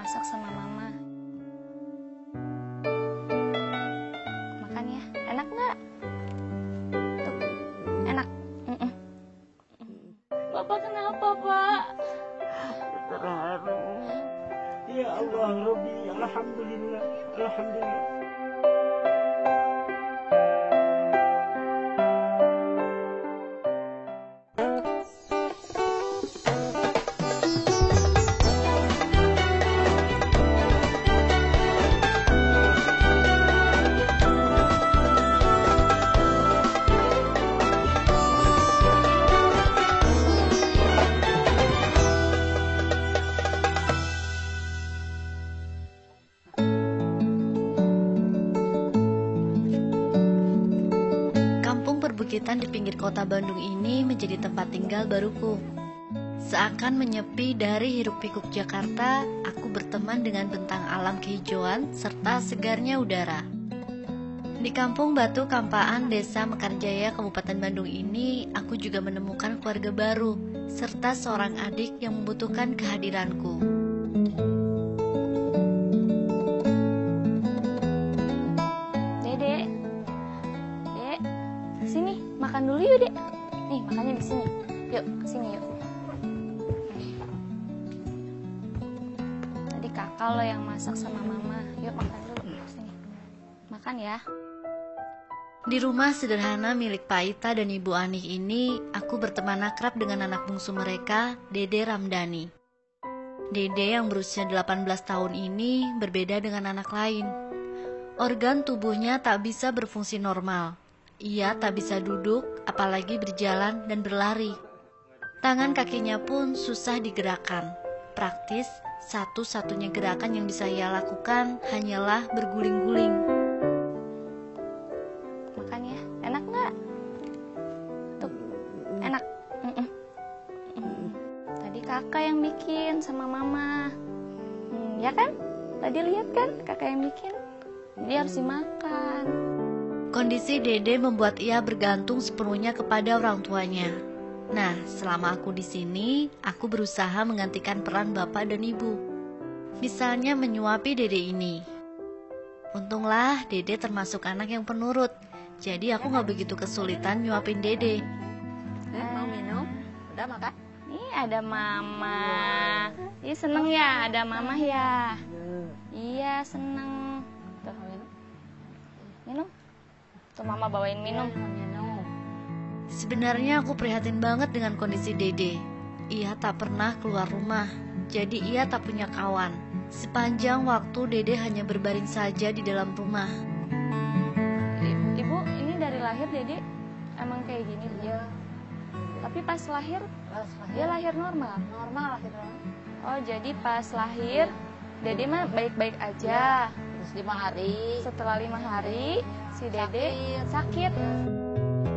masak sama mama. Makan ya, enak nggak? Tuh, enak. Bapak kenapa, Pak? Terharu. Ya Allah Rabbi, alhamdulillah, alhamdulillah. Perbukitan di pinggir kota Bandung ini menjadi tempat tinggal baruku. Seakan menyepi dari hiruk-pikuk Jakarta, aku berteman dengan bentang alam kehijauan serta segarnya udara. Di Kampung Batu Kampaan, Desa Mekarjaya, Kabupaten Bandung ini, aku juga menemukan keluarga baru, serta seorang adik yang membutuhkan kehadiranku. Sini, makan dulu yuk, Dek. Nih, makannya di sini. Yuk, kesini yuk. Tadi kakak lo yang masak sama mama. Yuk makan dulu. Sini. Makan ya. Di rumah sederhana milik Pak Ita dan Ibu Anih ini, aku berteman akrab dengan anak bungsu mereka, Dede Ramdhani. Dede yang berusia 18 tahun ini berbeda dengan anak lain. Organ tubuhnya tak bisa berfungsi normal. Ia tak bisa duduk, apalagi berjalan dan berlari. Tangan kakinya pun susah digerakkan. Praktis, satu-satunya gerakan yang bisa ia lakukan hanyalah berguling-guling. Makan ya, enak nggak? Tuh, enak. Tadi kakak yang bikin sama mama. Ya kan? Tadi lihat kan kakak yang bikin? Dia harus dimakan. Kondisi Dede membuat ia bergantung sepenuhnya kepada orang tuanya. Nah, selama aku di sini, aku berusaha menggantikan peran bapak dan ibu. Misalnya menyuapi Dede ini. Untunglah Dede termasuk anak yang penurut. Jadi aku gak begitu kesulitan nyuapin Dede. Mau minum? Udah makan? Nih ada mama. Ih seneng ya ada mama ya. Iya seneng. Tuh minum. Tuh mama bawain minum. Sebenarnya aku prihatin banget dengan kondisi Dede. Ia tak pernah keluar rumah, jadi ia tak punya kawan. Sepanjang waktu Dede hanya berbaring saja di dalam rumah. Ibu, ini dari lahir Dede emang kayak gini? Iya. Tapi pas lahir, dia lahir normal? Normal lahir. Oh jadi pas lahir, Dede mah baik-baik aja. Terus 5 hari. Setelah 5 hari, si Dede sakit.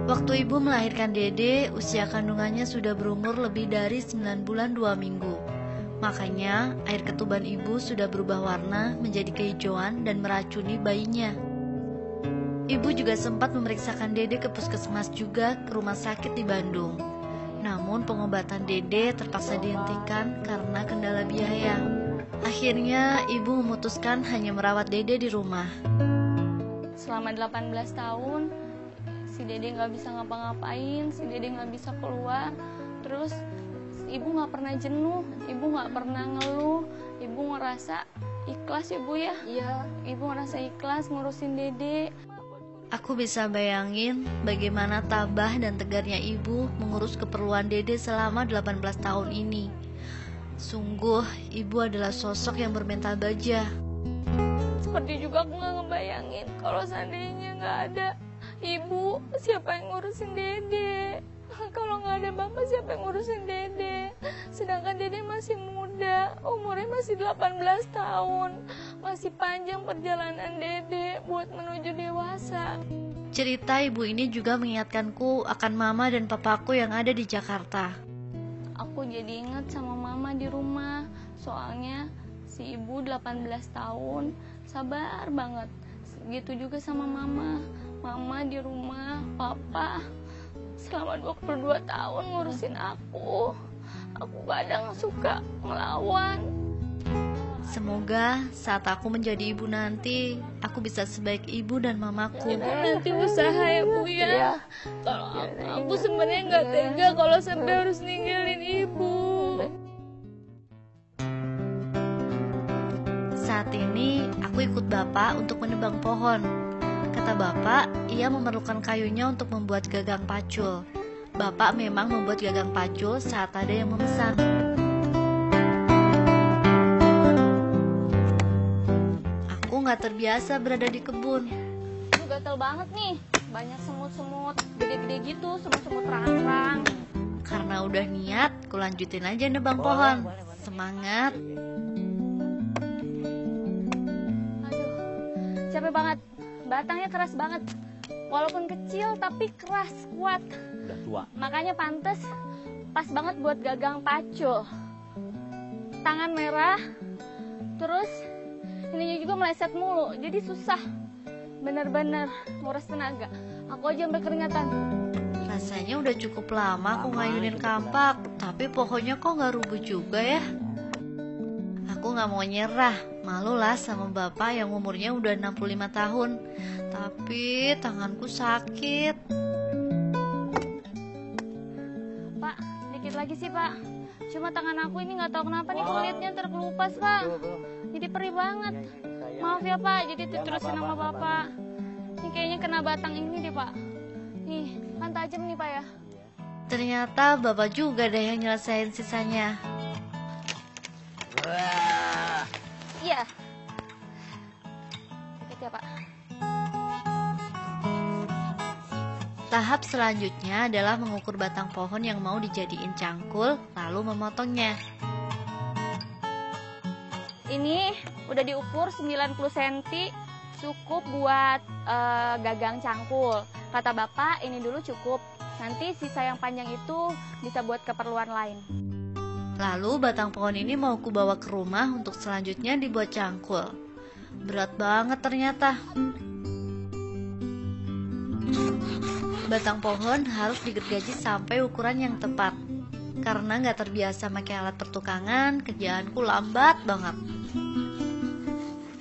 Waktu ibu melahirkan Dede, usia kandungannya sudah berumur lebih dari 9 bulan 2 minggu. Makanya air ketuban ibu sudah berubah warna menjadi kehijauan dan meracuni bayinya. Ibu juga sempat memeriksakan Dede ke puskesmas juga ke rumah sakit di Bandung. Namun pengobatan Dede terpaksa dihentikan karena kendala biaya. Akhirnya ibu memutuskan hanya merawat Dede di rumah. Selama 18 tahun si Dede nggak bisa ngapa-ngapain, si Dede nggak bisa keluar. Terus ibu nggak pernah jenuh, ibu nggak pernah ngeluh, ibu ngerasa ikhlas ibu ya. Iya, ibu ngerasa ikhlas ngurusin Dede. Aku bisa bayangin bagaimana tabah dan tegarnya ibu mengurus keperluan Dede selama 18 tahun ini. Sungguh, ibu adalah sosok yang bermental baja. Seperti juga aku nggak ngebayangin kalau seandainya nggak ada ibu, siapa yang ngurusin Dede? Kalau nggak ada bapak, siapa yang ngurusin Dede? Sedangkan Dede masih muda, umurnya masih 18 tahun. Masih panjang perjalanan Dede buat menuju dewasa. Cerita ibu ini juga mengingatkanku akan mama dan papaku yang ada di Jakarta. Aku jadi ingat sama mama di rumah. Soalnya si ibu 18 tahun, sabar banget. Gitu juga sama mama. Mama di rumah, papa selama 22 tahun ngurusin aku. Aku kadang suka ngelawan. Semoga saat aku menjadi ibu nanti, aku bisa sebaik ibu dan mamaku. Ibu nanti usaha ya Bu ya. Kalau aku sebenarnya nggak tega kalau sampai harus ninggalin ibu. Saat ini aku ikut bapak untuk menebang pohon. Kata bapak, ia memerlukan kayunya untuk membuat gagang pacul. Bapak memang membuat gagang pacul saat ada yang memesan. Aku nggak terbiasa berada di kebun. Gatel banget nih, banyak semut-semut gede-gede gitu, semut-semut rang-rang. Karena udah niat, ku lanjutin aja nebang pohon. Semangat. Aduh, capek banget. Batangnya keras banget. Walaupun kecil tapi keras, kuat. Udah tua. Makanya pantas pas banget buat gagang pacul. Tangan merah, terus ininya juga meleset mulu, jadi susah. Bener-bener nguras tenaga. Aku aja sampai keringatan. Rasanya udah cukup lama aku ngayunin kampak, tapi pohonnya kok nggak rubuh juga ya. Aku nggak mau nyerah, malu lah sama bapak yang umurnya udah 65 tahun. Tapi tanganku sakit. Pak, dikit lagi sih Pak. Cuma tangan aku ini nggak tahu kenapa nih kulitnya terkelupas Pak. Jadi perih banget. Maaf ya Pak, jadi diterusin sama Bapak. Ini kayaknya kena batang ini deh Pak. Nih, kan tajam nih Pak ya. Ternyata bapak juga deh yang nyelesain sisanya. Iya. Sakit ya Pak. Tahap selanjutnya adalah mengukur batang pohon yang mau dijadiin cangkul, lalu memotongnya. Ini udah diukur 90 cm, cukup buat gagang cangkul. Kata Bapak ini dulu cukup, nanti sisa yang panjang itu bisa buat keperluan lain. Lalu batang pohon ini mau ku bawa ke rumah untuk selanjutnya dibuat cangkul. Berat banget ternyata. Batang pohon harus digergaji sampai ukuran yang tepat. Karena nggak terbiasa pakai alat pertukangan, kerjaanku lambat banget.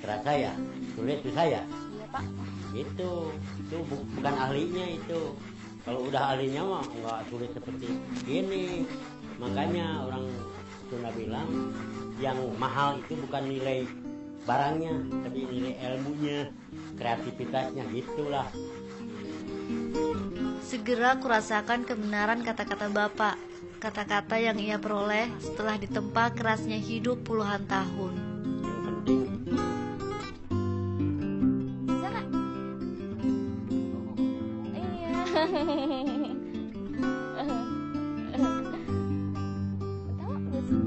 Terasa ya? Sulit susah ya? Iya Pak. Itu bukan ahlinya itu. Kalau udah ahlinya mah nggak sulit seperti ini. Makanya orang Sunda bilang yang mahal itu bukan nilai barangnya, tapi nilai ilmunya, kreativitasnya, gitulah. Segera kurasakan kebenaran kata-kata bapak. Kata-kata yang ia peroleh setelah ditempa kerasnya hidup puluhan tahun. Yang penting Bisa nggak? Iya. Tahu nggak sih?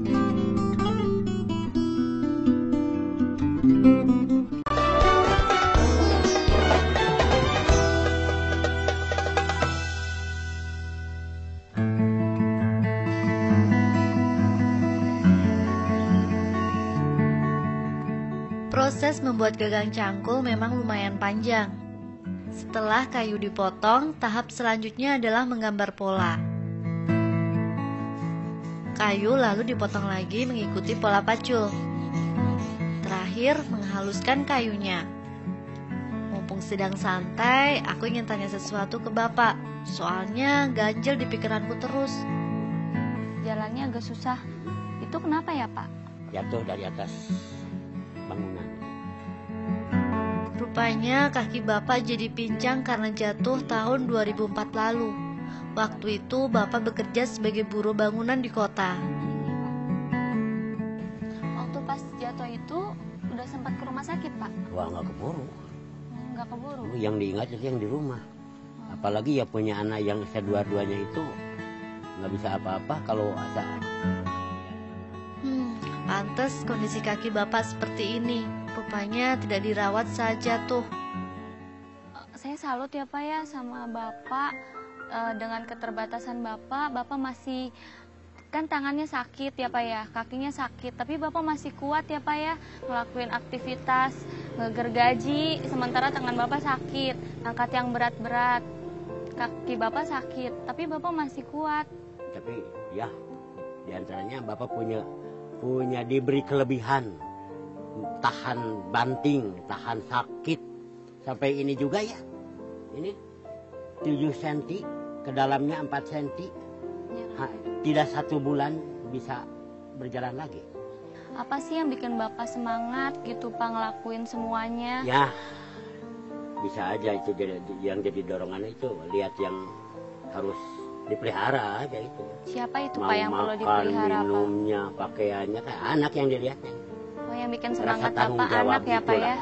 Proses membuat gagang cangkul memang lumayan panjang. Setelah kayu dipotong, tahap selanjutnya adalah menggambar pola. Kayu lalu dipotong lagi mengikuti pola pacul. Terakhir, menghaluskan kayunya. Mumpung sedang santai, aku ingin tanya sesuatu ke bapak. Soalnya ganjel di pikiranku terus. Jalannya agak susah. Itu kenapa ya Pak? jatuh dari atas bangunan. Rupanya kaki bapak jadi pincang karena jatuh tahun 2004 lalu. Waktu itu bapak bekerja sebagai buruh bangunan di kota. Waktu pas jatuh itu udah sempat ke rumah sakit Pak? Wah, nggak keburu. Nggak keburu. Yang diingat itu yang di rumah. Apalagi ya punya anak yang kedua-duanya itu nggak bisa apa-apa kalau ada. Pantes kondisi kaki bapak seperti ini. Rupanya tidak dirawat saja tuh. Saya salut ya Pak ya sama Bapak. Dengan keterbatasan Bapak masih, kan tangannya sakit ya Pak ya, kakinya sakit, tapi Bapak masih kuat ya Pak ya, ngelakuin aktivitas, ngegergaji, sementara tangan Bapak sakit, angkat yang berat-berat, kaki Bapak sakit, tapi Bapak masih kuat. Tapi ya, diantaranya Bapak punya diberi kelebihan. tahan banting, tahan sakit. Sampai ini juga ya. Ini 7 cm, ke dalamnya 4 cm. Tidak 1 bulan bisa berjalan lagi. Apa sih yang bikin Bapak semangat gitu Pak ngelakuin semuanya? Ya, bisa aja itu yang jadi dorongan itu. Lihat yang harus dipelihara aja itu. Siapa itu Mau Pak yang perlu dipelihara Pak? minumnya, pakaiannya, kayak anak yang dilihatnya. Oh, yang bikin Rasa semangat tanggung Bapak jawab anak ya Pak itulah. ya?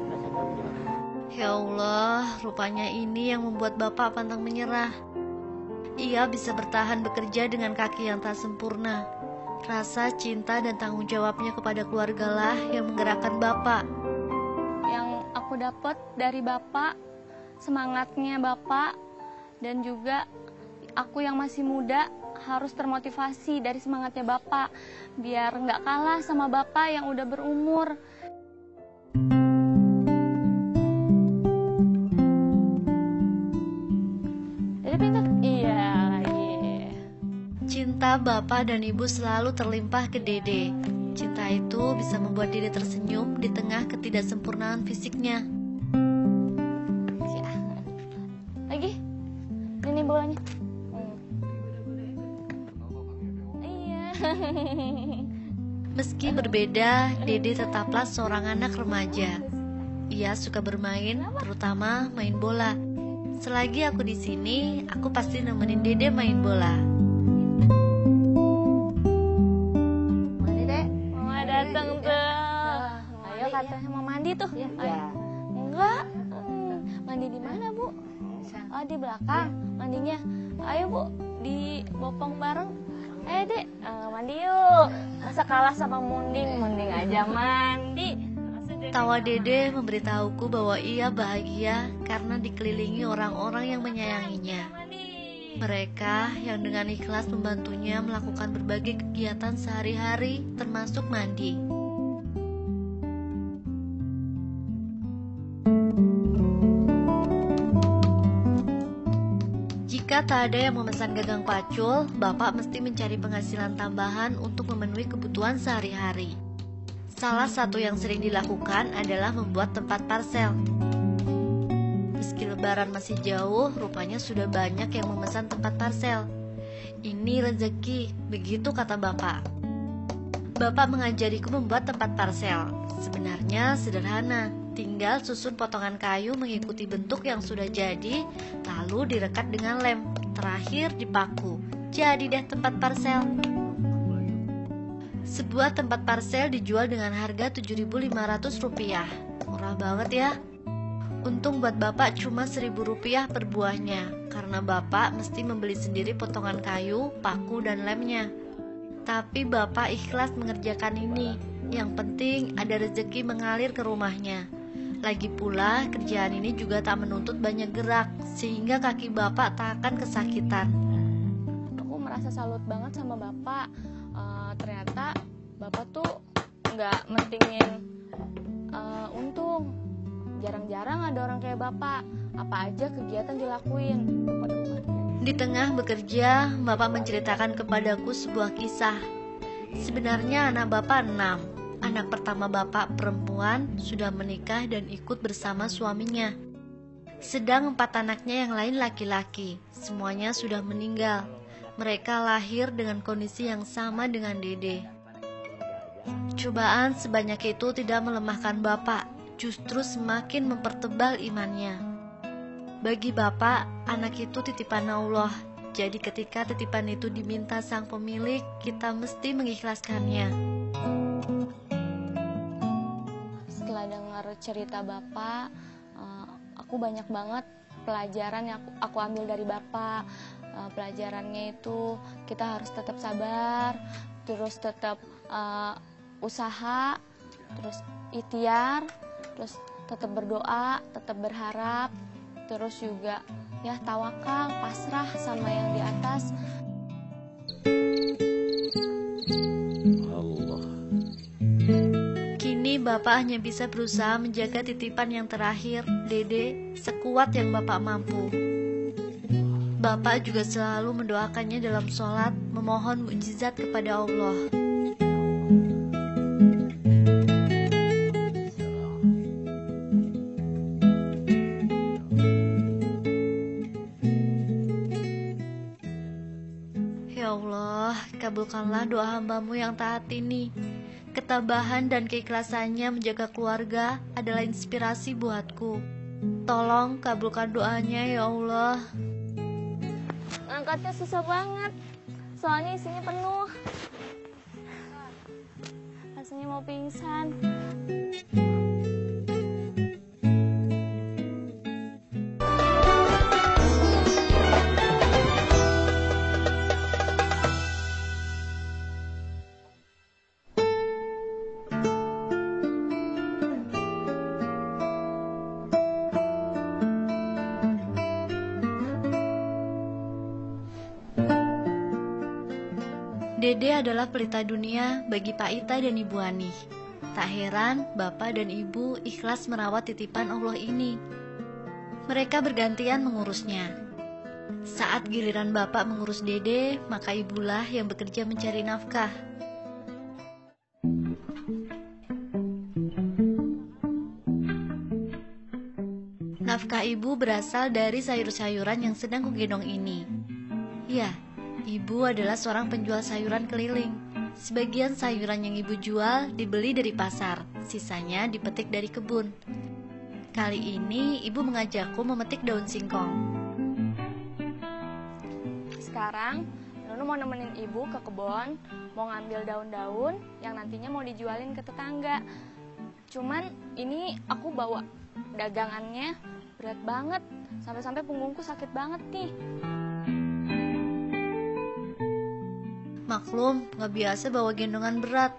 Rasa tanggung jawab. Ya Allah, rupanya ini yang membuat Bapak pantang menyerah. Ia bisa bertahan bekerja dengan kaki yang tak sempurna. Rasa cinta dan tanggung jawabnya kepada keluargalah yang menggerakkan Bapak. Yang aku dapat dari Bapak, semangatnya Bapak, dan juga aku yang masih muda harus termotivasi dari semangatnya Bapak, biar nggak kalah sama Bapak yang udah berumur. Dede pintar? Iya lagi. Cinta Bapak dan Ibu selalu terlimpah ke Dede. Cinta itu bisa membuat Dede tersenyum di tengah ketidaksempurnaan fisiknya. Ya. Lagi? Ini bolanya. Iya. Meski berbeda, Dede tetaplah seorang anak remaja. Ia suka bermain, terutama main bola. Selagi aku di sini, aku pasti nemenin Dede main bola. Mandi dek. Mama datang tuh. Ayo katanya mau mandi tuh. Ya. Enggak. Mandi di mana, Bu? Oh, di belakang mandinya. Ayo, Bu, di bopong bareng. Dek, mandi yuk. Masa kalah sama Munding? Munding aja mandi. Tawa Dede memberitahuku bahwa ia bahagia karena dikelilingi orang-orang yang menyayanginya. Mereka yang dengan ikhlas membantunya melakukan berbagai kegiatan sehari-hari, termasuk mandi. Jika tak ada yang memesan gagang pacul, Bapak mesti mencari penghasilan tambahan untuk memenuhi kebutuhan sehari-hari. Salah satu yang sering dilakukan adalah membuat tempat parsel. Meski lebaran masih jauh, rupanya sudah banyak yang memesan tempat parsel. Ini rezeki, begitu kata Bapak. Bapak mengajariku membuat tempat parsel. Sebenarnya sederhana, tinggal susun potongan kayu mengikuti bentuk yang sudah jadi, lalu direkat dengan lem, terakhir dipaku. Jadi deh tempat parsel. Sebuah tempat parsel dijual dengan harga Rp7.500. Murah banget ya. Untung buat Bapak cuma Rp1.000 per buahnya, karena Bapak mesti membeli sendiri potongan kayu, paku, dan lemnya. Tapi Bapak ikhlas mengerjakan ini. Yang penting ada rezeki mengalir ke rumahnya. Lagi pula kerjaan ini juga tak menuntut banyak gerak, sehingga kaki Bapak tak akan kesakitan. Aku merasa salut banget sama Bapak. Ternyata Bapak tuh nggak mentingin untung. Jarang-jarang ada orang kayak Bapak. Apa aja kegiatan dilakuin. Di tengah bekerja, Bapak menceritakan kepadaku sebuah kisah. Sebenarnya anak Bapak 6. Anak pertama Bapak perempuan sudah menikah dan ikut bersama suaminya. Sedang 4 anaknya yang lain laki-laki. Semuanya sudah meninggal. Mereka lahir dengan kondisi yang sama dengan Dede. Cobaan sebanyak itu tidak melemahkan Bapak, justru semakin mempertebal imannya. Bagi Bapak, anak itu titipan Allah. Jadi ketika titipan itu diminta sang pemilik, kita mesti mengikhlaskannya. Setelah dengar cerita Bapak, aku banyak banget pelajaran yang aku ambil dari Bapak. Pelajarannya itu kita harus tetap sabar, terus tetap usaha, terus ikhtiar, terus tetap berdoa, tetap berharap, terus juga ya tawakal, pasrah sama yang di atas. Allah. Kini Bapak hanya bisa berusaha menjaga titipan yang terakhir, Dede, sekuat yang Bapak mampu. Bapak juga selalu mendoakannya dalam sholat, memohon mukjizat kepada Allah. kabulkanlah doa hambamu yang taat ini. Ketabahan dan keikhlasannya menjaga keluarga adalah inspirasi buatku. Tolong kabulkan doanya ya Allah. Angkatnya susah banget, soalnya isinya penuh. Rasanya mau pingsan. Dede adalah pelita dunia bagi Pak Ita dan Ibu Ani. Tak heran Bapak dan Ibu ikhlas merawat titipan Allah ini. Mereka bergantian mengurusnya. Saat giliran Bapak mengurus Dede, maka ibulah yang bekerja mencari nafkah. Nafkah ibu berasal dari sayur-sayuran yang sedang kugendong ini. Ya, ibu adalah seorang penjual sayuran keliling. Sebagian sayuran yang ibu jual dibeli dari pasar, sisanya dipetik dari kebun. Kali ini ibu mengajakku memetik daun singkong. Sekarang Nunu mau nemenin ibu ke kebun, mau ngambil daun-daun yang nantinya mau dijualin ke tetangga. Cuman ini aku bawa dagangannya berat banget, sampai-sampai punggungku sakit banget nih. Maklum, gak biasa bawa gendongan berat.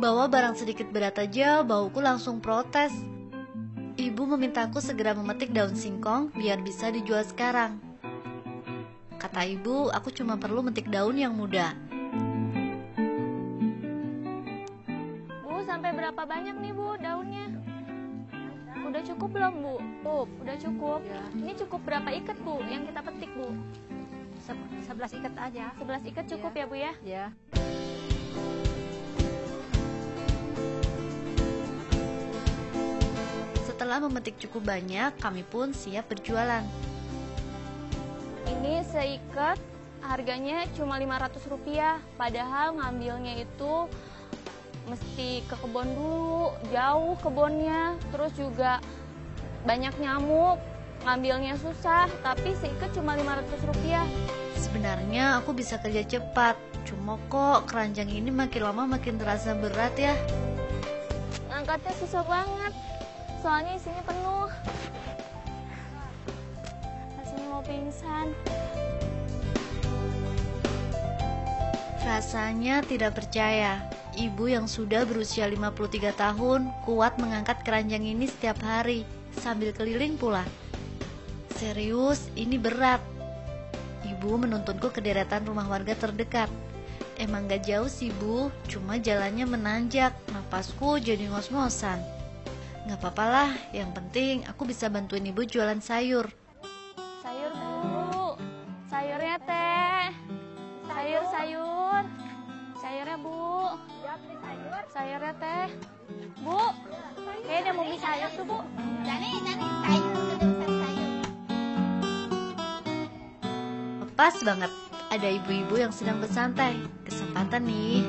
Bawa barang sedikit berat aja, bauku langsung protes. Ibu memintaku segera memetik daun singkong biar bisa dijual sekarang. Kata ibu, aku cuma perlu metik daun yang muda. Bu, sampai berapa banyak nih Bu daunnya? Udah cukup belum Bu? Tuh, udah cukup. Ya. Ini cukup berapa ikat Bu yang kita petik Bu? 11 ikat aja. 11 ikat cukup ya Bu ya? Ya. Setelah memetik cukup banyak, kami pun siap berjualan. Ini seikat harganya cuma Rp500, padahal ngambilnya itu mesti ke kebun dulu, jauh kebunnya, terus juga banyak nyamuk, ngambilnya susah, tapi seikat cuma Rp500. Sebenarnya aku bisa kerja cepat, cuma kok keranjang ini makin lama makin terasa berat ya. Angkatnya susah banget, soalnya isinya penuh. Rasanya mau pingsan. Rasanya tidak percaya, ibu yang sudah berusia 53 tahun kuat mengangkat keranjang ini setiap hari, sambil keliling pula. Serius, ini berat. Ibu menuntunku ke deretan rumah warga terdekat. Emang gak jauh sih Bu, cuma jalannya menanjak, napasku jadi ngos-ngosan. Gak apa-apa lah, yang penting aku bisa bantuin ibu jualan sayur. Sayur Bu, sayurnya teh. Sayur. Sayurnya Bu. Sayurnya teh. Bu, kayaknya mau beli sayur tuh Bu. Pas banget, ada ibu-ibu yang sedang bersantai. Kesempatan nih.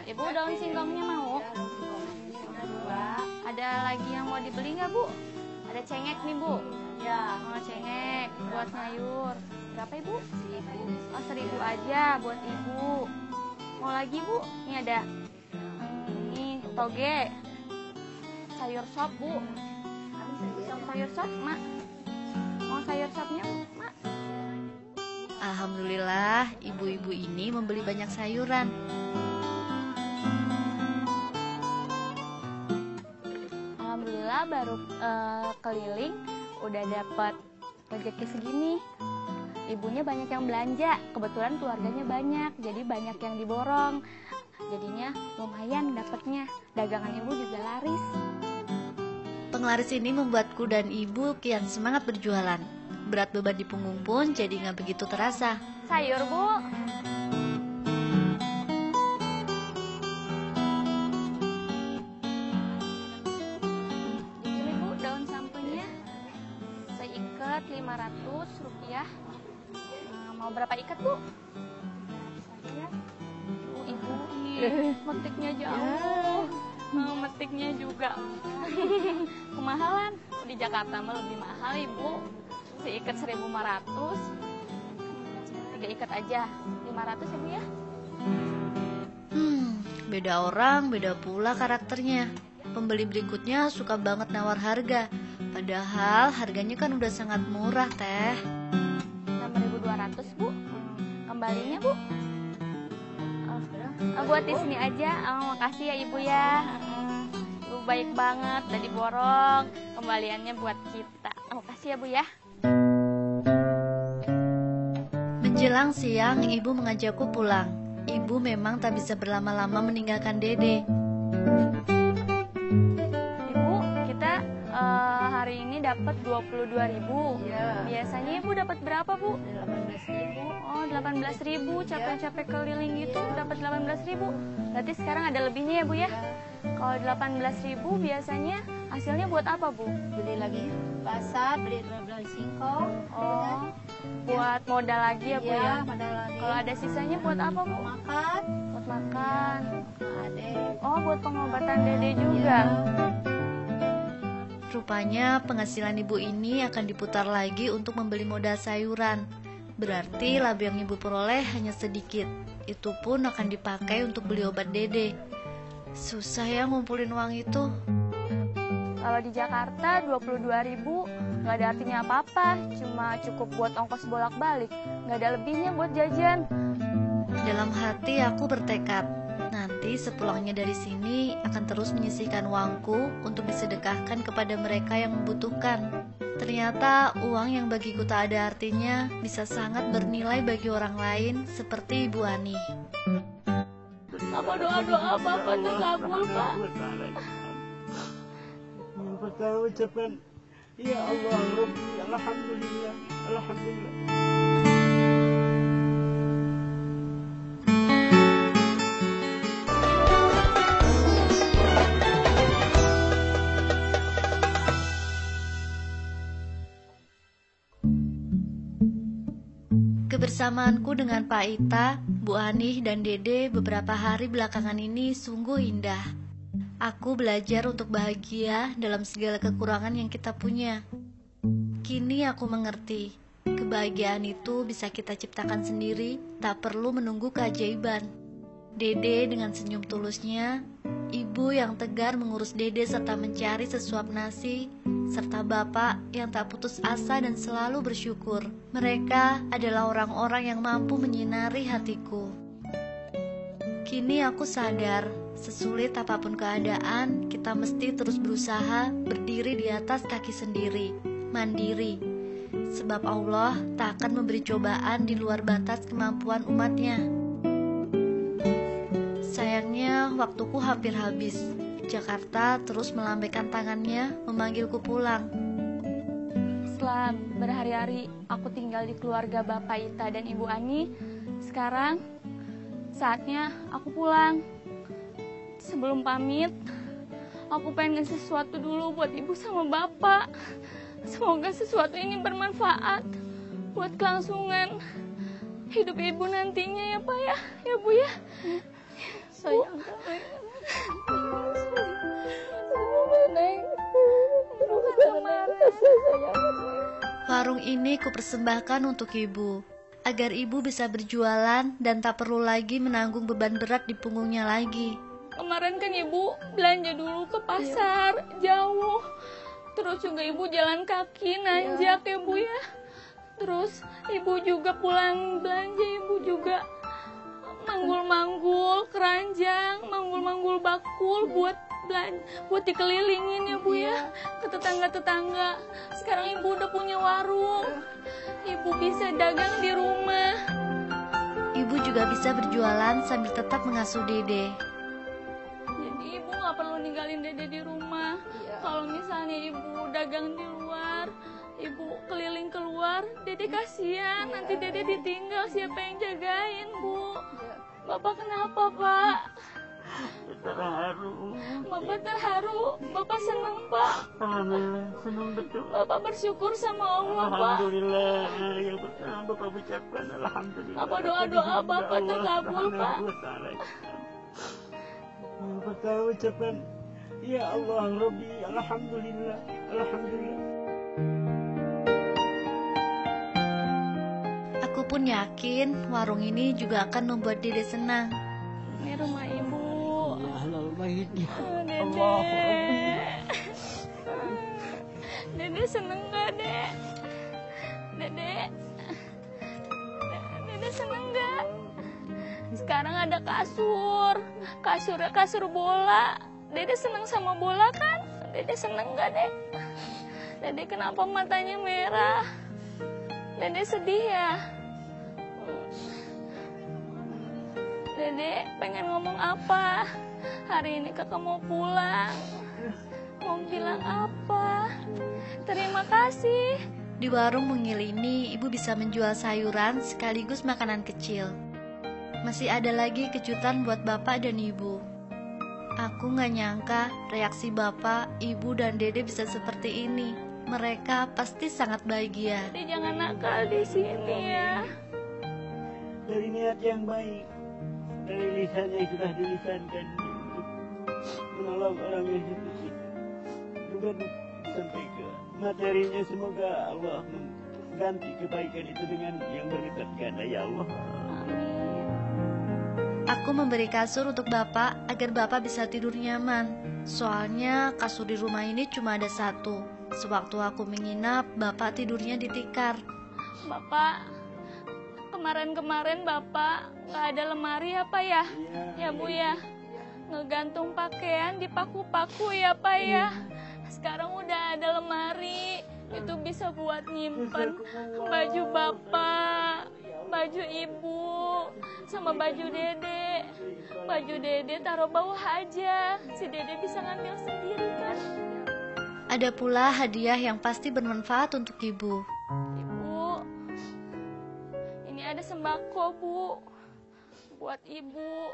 Ibu daun singkongnya mau? Ada lagi yang mau dibeli nggak Bu? Ada cengek nih Bu. Ya. Mau cengek buat sayur. Berapa Ibu? 1.000. Oh 1.000 aja buat Ibu. Mau lagi Bu? Ini ada. Ini toge. Sayur sop Bu. Sayur sop Mak. Mau sayur sopnya Mak? Alhamdulillah, ibu-ibu ini membeli banyak sayuran. Alhamdulillah baru keliling udah dapat rezeki segini. Ibunya banyak yang belanja, kebetulan keluarganya banyak, jadi banyak yang diborong. Jadinya lumayan dapatnya, dagangan ibu juga laris. Penglaris ini membuatku dan ibu kian semangat berjualan. Berat beban di punggung pun jadi gak begitu terasa. Sayur Bu. Ini Bu daun sampenya seikat rupiah. Mau berapa ikat, Bu? Ibu, metiknya jauh. Metiknya juga kemahalan. Di Jakarta mah lebih mahal, Ibu. Seikat 1.500. 3 ikat aja 500 ya, Bu ya. Beda orang, beda pula karakternya. Pembeli berikutnya suka banget nawar harga. Padahal harganya kan udah sangat murah, Teh. 6.200, Bu. Kembalinya, Bu. Buat di sini aja. Makasih ya, Ibu ya. Ibu baik banget, tadi borong. Kembaliannya buat kita. Makasih ya, Bu ya. Menjelang siang, ibu mengajakku pulang. Ibu memang tak bisa berlama-lama meninggalkan Dede. Ibu, kita hari ini dapat 22.000. Iya. Biasanya Ibu dapat berapa, Bu? 18.000. Oh, 18.000. Capek-capek keliling gitu dapat 18.000. Berarti sekarang ada lebihnya ya, Bu ya? Kalau 18.000 biasanya hasilnya buat apa, Bu? Beli lagi pasar, beli singkong. Oh, buat modal lagi ya, Bu ya? Modal lagi. Kalau ada sisanya buat apa, Bu? Makan. Buat makan. Adek. Oh, buat pengobatan Dede juga. Rupanya penghasilan ibu ini akan diputar lagi untuk membeli modal sayuran. Berarti laba yang ibu peroleh hanya sedikit. Itu pun akan dipakai untuk beli obat Dede. Susah ya ngumpulin uang itu. Kalau di Jakarta 22.000 nggak ada artinya apa-apa, cuma cukup buat ongkos bolak-balik, nggak ada lebihnya buat jajan. Dalam hati aku bertekad, nanti sepulangnya dari sini akan terus menyisihkan uangku untuk disedekahkan kepada mereka yang membutuhkan. Ternyata uang yang bagiku tak ada artinya bisa sangat bernilai bagi orang lain seperti Ibu Ani. Apa doa-doa Bapak terkabul, Pak? Pertama ucapkan, ya Allah, Rabbi, Alhamdulillah, Alhamdulillah. Kebersamaanku dengan Pak Ita, Bu Ani, dan Dede beberapa hari belakangan ini sungguh indah. Aku belajar untuk bahagia dalam segala kekurangan yang kita punya. Kini aku mengerti, kebahagiaan itu bisa kita ciptakan sendiri, tak perlu menunggu keajaiban. Dede dengan senyum tulusnya, ibu yang tegar mengurus Dede serta mencari sesuap nasi, serta bapak yang tak putus asa dan selalu bersyukur. Mereka adalah orang-orang yang mampu menyinari hatiku. Kini aku sadar, sesulit apapun keadaan, kita mesti terus berusaha berdiri di atas kaki sendiri, mandiri. Sebab Allah tak akan memberi cobaan di luar batas kemampuan umatnya. Sayangnya waktuku hampir habis. Jakarta terus melambaikan tangannya memanggilku pulang. Setelah berhari-hari aku tinggal di keluarga Bapak Ita dan Ibu Ani, sekarang saatnya aku pulang. Sebelum pamit, aku pengen ngasih sesuatu dulu buat Ibu sama Bapak. Semoga sesuatu ini bermanfaat buat kelangsungan hidup Ibu nantinya ya Pak ya, ya Bu ya. Sayang kali. Warung ini kupersembahkan untuk ibu, agar ibu bisa berjualan dan tak perlu lagi menanggung beban berat di punggungnya lagi. Kemarin kan Ibu belanja dulu ke pasar, jauh. Terus juga Ibu jalan kaki, nanjak ya Bu ya. Terus Ibu juga pulang belanja, Ibu juga manggul-manggul keranjang, manggul-manggul bakul buat dikelilingin ya Bu ya, ke tetangga-tetangga. Sekarang Ibu udah punya warung, Ibu bisa dagang di rumah. Ibu juga bisa berjualan sambil tetap mengasuh Dede. Jadi Ibu gak perlu ninggalin Dede di rumah. Kalau misalnya Ibu dagang di luar, Ibu keliling keluar, Dede kasihan, nanti Dede ditinggal, siapa yang jagain Bu? Bapak kenapa Pak? Terharu. Bapak terharu, Bapak senang Pak. Alhamdulillah, senang betul. Bapak bersyukur sama Allah Pak. Alhamdulillah, yang pertama Bapak ucapkan alhamdulillah. Apa doa-doa Bapak terkabul Pak? Yang pertama ucapkan, ya Allah Rabbi, alhamdulillah, alhamdulillah. Aku pun yakin warung ini juga akan membuat Dede senang. Ini rumah ibu. Ya halal baitnya. Dede. Dede seneng gak, Dek? Dede. Dede seneng gak? Sekarang ada kasur bola. Dede seneng sama bola kan? Dede seneng gak, Dek? Dede kenapa matanya merah? Dede sedih ya? Dede pengen ngomong apa? Hari ini kakak mau pulang. Mau bilang apa? Terima kasih. Di warung Mungil ini, ibu bisa menjual sayuran sekaligus makanan kecil. Masih ada lagi kejutan buat bapak dan ibu. Aku gak nyangka reaksi bapak, ibu, dan Dede bisa seperti ini. Mereka pasti sangat bahagia. Dede jangan nakal di sini ya. Dari niat yang baik, dari lisan yang sudah dilisankan untuk menolong orang yang seperti itu, juga sampai ke materinya, semoga Allah mengganti kebaikan itu dengan yang berlipat ganda, ya Allah. Amin. Aku memberi kasur untuk bapak agar bapak bisa tidur nyaman. Soalnya kasur di rumah ini cuma ada satu. Sewaktu aku menginap, bapak tidurnya di tikar. Bapak, kemarin-kemarin bapak nggak ada lemari apa ya? Ya Bu ya, ngegantung pakaian di paku-paku ya Pak ya. Sekarang udah ada lemari, itu bisa buat nyimpen baju bapak, baju ibu, sama baju Dede. Baju Dede taruh bawah aja, si Dede bisa ngambil sendiri kan. Ada pula hadiah yang pasti bermanfaat untuk ibu. Ibu, ini ada sembako Bu, buat ibu.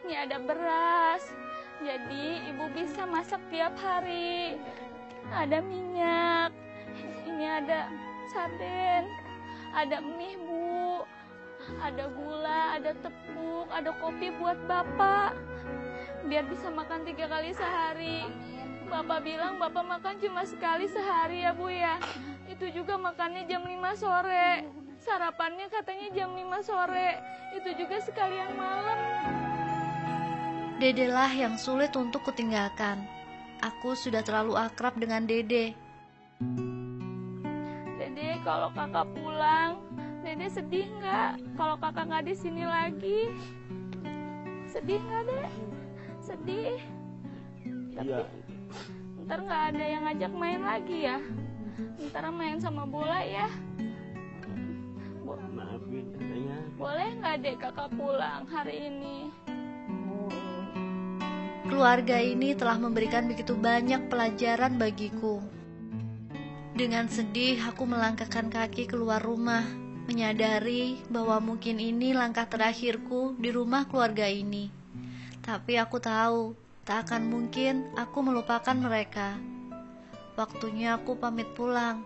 Ini ada beras, jadi ibu bisa masak tiap hari. Ada minyak, ini ada sarden, ada mie Bu, ada gula, ada tepung, ada kopi buat bapak, biar bisa makan 3 kali sehari. Bapak bilang bapak makan cuma sekali sehari ya Bu ya. Itu juga makannya jam 5 sore. Sarapannya katanya jam 5 sore. Itu juga sekalian malam. Dede lah yang sulit untuk kutinggalkan. Aku sudah terlalu akrab dengan Dede. Dede, kalau kakak pulang, Dede sedih nggak? Kalau kakak nggak di sini lagi, sedih nggak Dek? Sedih. Iya. Ntar nggak ada yang ngajak main lagi ya? Ntar main sama bola ya? Maafin saya. Boleh nggak Dek kakak pulang hari ini? Keluarga ini telah memberikan begitu banyak pelajaran bagiku. Dengan sedih, aku melangkahkan kaki keluar rumah, menyadari bahwa mungkin ini langkah terakhirku di rumah keluarga ini. Tapi aku tahu, tak akan mungkin aku melupakan mereka. Waktunya aku pamit pulang.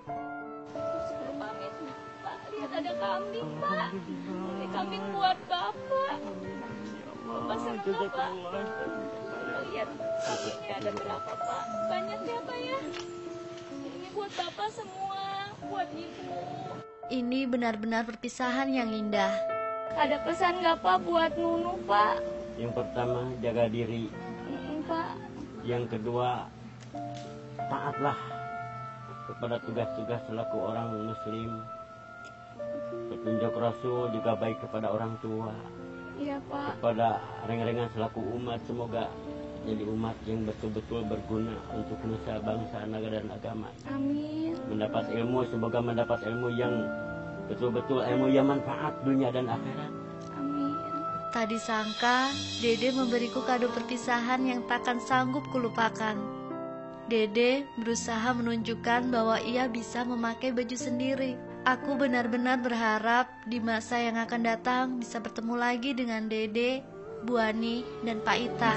Sebelum pamit, Pak, lihat ada kambing, Pak. Ini kambing buat Bapak. Bapak senang, Pak. Lihat, kambingnya ada berapa, Pak? Banyak ya, Pak ya? Ini buat Bapak semua, buat Ibu. Ini benar-benar perpisahan yang indah. Ada pesan nggak, Pak, buat Nunu, Pak? Yang pertama, jaga diri. Pak. Yang kedua, taatlah kepada tugas-tugas selaku orang muslim. Petunjuk Rasul juga baik kepada orang tua. Iya, Pak. Kepada reng-rengan selaku umat, semoga jadi umat yang betul-betul berguna untuk nusa, bangsa, negara, dan agama. Amin. Mendapat ilmu, semoga mendapat ilmu yang betul-betul ilmu yang manfaat dunia dan akhirat. Amin. Tak disangka, Dede memberiku kado perpisahan yang takkan sanggup kulupakan. Dede berusaha menunjukkan bahwa ia bisa memakai baju sendiri. Aku benar-benar berharap di masa yang akan datang bisa bertemu lagi dengan Dede Bu Ani, dan Pak Ita.